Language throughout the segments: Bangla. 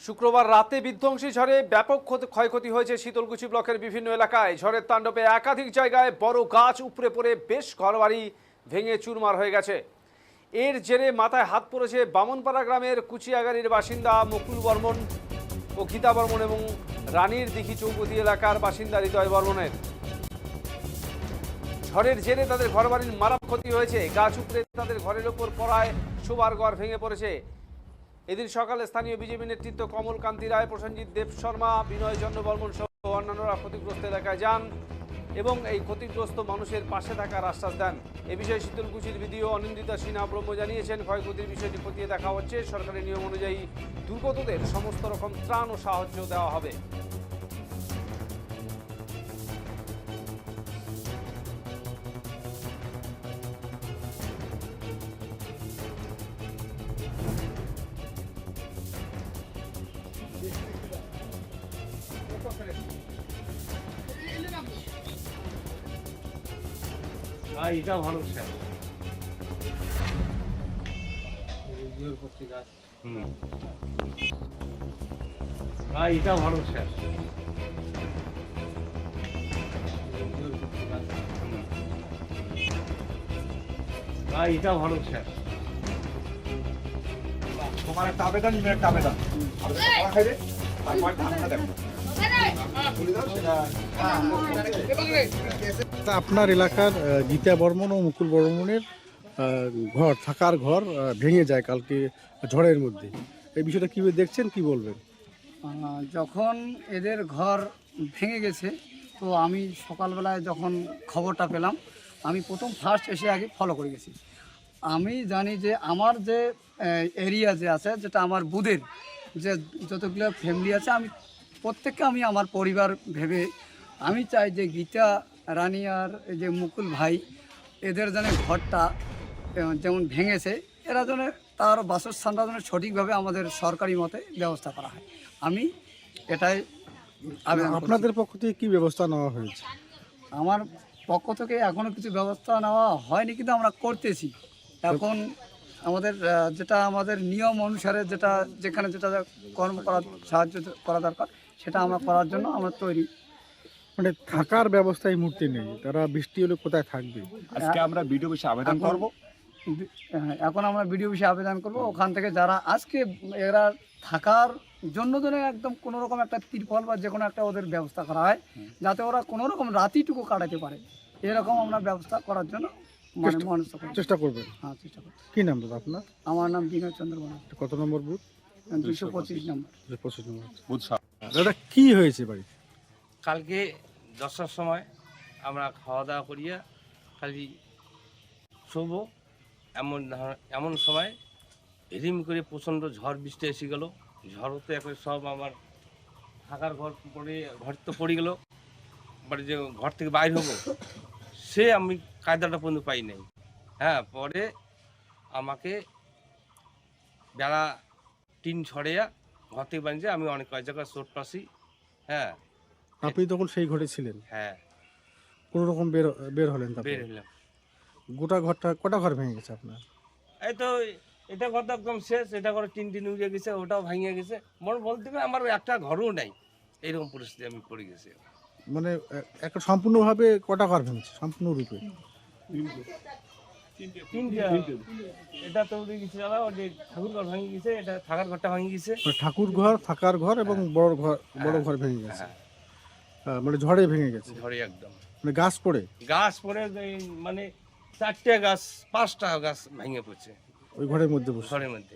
শুক্রবার রাতে বিধ্বংসী ঝড়ে ব্যাপক ক্ষয়ক্ষতি হয়েছে শীতলকুচি ব্লকের বিভিন্ন এলাকায়। ঝড়ের তাণ্ডবে একাধিক জায়গায় বড় গাছ উপড়ে পড়ে বেশ ঘরবাড়ি ভেঙে চুরমার হয়ে গেছে। এর জেরে মাথায় হাত পড়েছে বামনপাড়া গ্রামের কুচিয়াগাড়ির বাসিন্দা মুকুল বর্মন ও গীতা বর্মন এবং রানীর দিঘি চৌপতি এলাকার বাসিন্দা হৃদয় বর্মনের। ঝড়ের জেরে তাদের ঘরবাড়ির মারাত্মক ক্ষতি হয়েছে। গাছ উপড়ে তাদের ঘরের ওপর পড়ায় শোবার ঘর ভেঙে পড়েছে। এদিন সকালে স্থানীয় বিজেপি নেতৃত্ব কমল কান্তি রায়, প্রসেনজিৎ দেব শর্মা, বিনয় চন্দ্র বর্মন সহ অন্যান্যরা ক্ষতিগ্রস্ত এলাকায় যান এবং এই ক্ষতিগ্রস্ত মানুষের পাশে থাকার আশ্বাস দেন। এ বিষয়ে শীতলকুচির বিডিও অনিন্দিতা সিনহা ব্রহ্ম জানিয়েছেন, ক্ষয়ক্ষতির বিষয়টি খতিয়ে দেখা হচ্ছে। সরকারি নিয়ম অনুযায়ী দুর্গতদের সমস্ত রকম ত্রাণ ও সাহায্য দেওয়া হবে। এটা ভালো স্যার। এটা ভালো স্যার। এটা ভালো স্যার। তোমার একটা আবেদন, একটা আবেদন আপনার এলাকার গীতা বর্মন ও মুকুল বর্মনের ঘর, থাকার ঘর ভেঙে যায় কালকে ঝড়ের মধ্যে। এই বিষয়টা কীভাবে দেখছেন, কি বলবেন? যখন এদের ঘর ভেঙে গেছে তো আমি সকালবেলায় যখন খবরটা পেলাম, আমি প্রথম ফার্স্ট এসে আগে ফলো করে গেছি। আমি জানি যে আমার যে এরিয়া যে আছে, যেটা আমার বুথের যে যতগুলো ফ্যামিলি আছে, আমি প্রত্যেককে আমি আমার পরিবার ভেবে আমি চাই যে গীতা রানী আর এই যে মুকুল ভাই, এদের যেন ঘরটা যেমন ভেঙেছে, এরা যেন তার বাসস্থানটা যেন সঠিকভাবে আমাদের সরকারি মতে ব্যবস্থা করা হয়। আমি এটাই আবেদন করছি। আপনাদের পক্ষ থেকে কী ব্যবস্থা নেওয়া হয়েছে? আমার পক্ষ থেকে এখনও কিছু ব্যবস্থা নেওয়া হয়নি, কিন্তু আমরা করতেছি। এখন আমাদের যেটা আমাদের নিয়ম অনুসারে যেটা যেখানে যেটা কর্ম করার সাহায্য করা দরকার, সেটা আমরা করার জন্য আমরা তৈরি। মানে থাকার ব্যবস্থা এই মুহূর্তে নেই, তারা বৃষ্টি হলে কোথায় থাকবে? আজকে আমরা বিডিও অফিসে আবেদন করব। এখন আমরা বিডিও অফিসে আবেদন করব। ওখান থেকে যারা আজকে এরা থাকার জন্য যেন একদম কোনো রকম একটা তিরপল বা যে কোনো একটা ওদের ব্যবস্থা করা হয়, যাতে ওরা কোনো রকম রাতিটুকু কাটাতে পারে, এরকম আমরা ব্যবস্থা করার জন্য চেষ্টা করবেন। হ্যাঁ, চেষ্টা করছি। কী নাম দাদা আপনার? আমার নাম বিনয় চন্দ্র বর্মন, কত নম্বর বুথ? 225 নম্বর। 25 নম্বর। বুঝ দাদা, কী হয়েছে বাড়ি? কালকে 10টার সময় আমরা খাওয়া দাওয়া করিয়া খালি শোব, এমন সময় রিম করে প্রচণ্ড ঝড় বৃষ্টি এসে গেল। ঝড়তে এখন সব আমার থাকার ঘর তো পড়ে গেল। বাড়ি যে ঘর থেকে বাইর হবো, সে আমি কায়দাটা পর্যন্ত পাই নাই। হ্যাঁ, পরে আমাকে বেলা 3 ছড়িয়া ঘর থেকে বানিয়েছে। আমি অনেক কয়েক জায়গায় চোট পাচ্ছি। হ্যাঁ, আপনি তখন সেই ঘরে ছিলেন? হ্যাঁ, কোনো রকম বের হলেন? তারপর বের হলাম। গোটা ঘরটা, কটা ঘর ভেঙে গেছে আপনার? এই তো এটা ঘর তো একদম শেষ। এটা ঘরে টিন উড়ে গেছে, ওটাও ভাঙিয়ে গেছে। বলতে গেলে আমার একটা ঘরও নাই, এইরকম পরিস্থিতি আমি পড়ে গেছি। মানে একটা সম্পূর্ণভাবে কটা ঘর ভেঙেছে সম্পূর্ণরূপে? এটা তো উড়ে গেছে, ঠাকুর ঘর ভাঙিয়ে গেছে, এটা থাকার ঘরটা ভাঙিয়ে গেছে। ঠাকুর ঘর, থাকার ঘর এবং বড় ঘর ভেঙে গেছে। মানে ঝড়ে ভেঙে গেছে? ঝড়ে একদম, মানে গাছ পড়ে মানে 4টে গাছ 5টা গাছ ভেঙে পড়ছে ওই ঘরের মধ্যে বসে? ঘরের মধ্যে।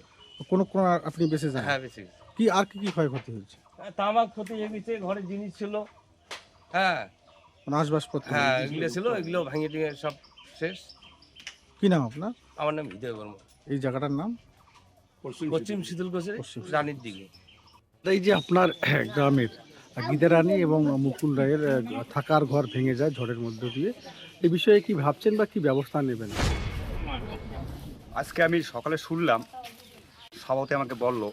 কোনো আপনি বেঁচে যান? হ্যাঁ, বেঁচে গেছে। কি আর কি ক্ষয়ক্ষতি হয়েছে? তামাক ক্ষতি হয়ে গেছে, ঘরে জিনিস ছিল, হ্যাঁ, মানে আসবাবপত্র? হ্যাঁ, এগুলো ছিল, এগুলো ভাঙিয়ে দিয়ে সব শেষ। কি নাম আপনার? আমার নাম হৃদয় বর্মন। এই জায়গাটার নাম? পশ্চিম শীতলকুচি, রানীর দিকে। এই যে আপনার গ্রামের গীতা রানী এবং মুকুল রায়ের থাকার ঘর ভেঙে যায় ঝড়ের মধ্য দিয়ে, এই বিষয়ে কি ভাবছেন বা কি ব্যবস্থা নেবেন? আজকে আমি সকালে শুনলাম, সভাপতি আমাকে বলল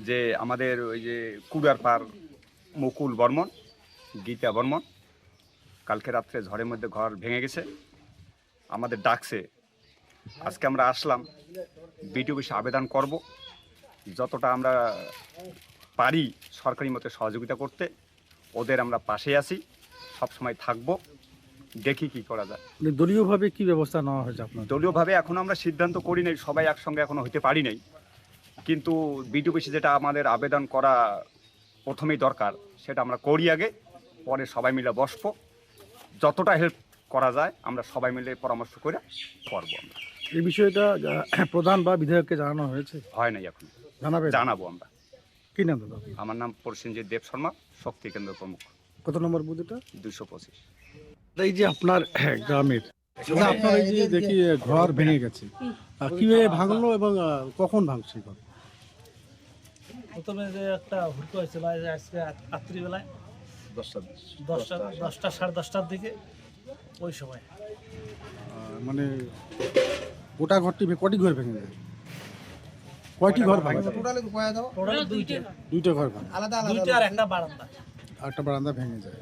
যে আমাদের ওই যে কুড়ারপাড় মুকুল বর্মন, গীতা বর্মন কালকে রাত্রে ঝড়ের মধ্যে ঘর ভেঙে গেছে, আমাদের ডাকছে। আজকে আমরা আসলাম, বিডিও অফিসে আবেদন করব। যতটা আমরা পারি সরকারি মতে সহযোগিতা করতে, ওদের আমরা পাশে আছি, সবসময় থাকবো, দেখি কি করা যায়। মানে দলীয়ভাবে কি ব্যবস্থা নেওয়া হয়েছে আপনার? দলীয়ভাবে এখনও আমরা সিদ্ধান্ত করি নাই, সবাই একসঙ্গে এখনও হতে পারি নাই, কিন্তু বিডিওপিসি যেটা আমাদের আবেদন করা প্রথমেই দরকার সেটা আমরা করি আগে, পরে সবাই মিলে বসবো, যতটা হেল্প করা যায় আমরা সবাই মিলে পরামর্শ করে করবো। আমরা এই বিষয়টা প্রধান বা বিধায়ককে জানানো হয়েছে? হয় নাই এখন, জানাবে? জানাবো আমরা। কি নাম দাদা? আমার নাম প্রসেনজিৎ দেব শর্মা, শক্তি কেন্দ্র প্রমুখ, কত নম্বর বুথ এটা? 225। এই যে আপনার গ্রামের দাদা, আপনার এই যে দেখি ঘর ভেঙে গেছে, কিভাবে ভাঙলো এবং কখন ভাঙছে ঘর? প্রথমে যে একটা হুড়কো হয়েছিল আজকে রাত্রিবেলায় 10টা সাড়ে 10টার দিকে, ওই সময় মানে গোটা ঘরটি কটি ঘর ভেঙে যায়? কয়টি ঘর ভাঙে? টোটাল দুইটা ঘর ভাঙে, দুইটা আর একটা বারান্দা। আর একটা বারান্দা ভেঙে যায়।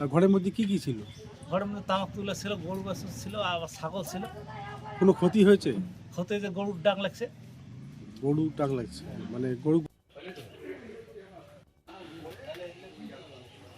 আর ঘরের মধ্যে কি কি ছিল? ঘরের মধ্যে তামাক তুলা ছিল, গরু বাছুর ছিল, আবার ছাগল ছিল। কোনো ক্ষতি হয়েছে? হতে যে গরুর ডাক লাগছে। গরু টাক লাগছে, মানে গরু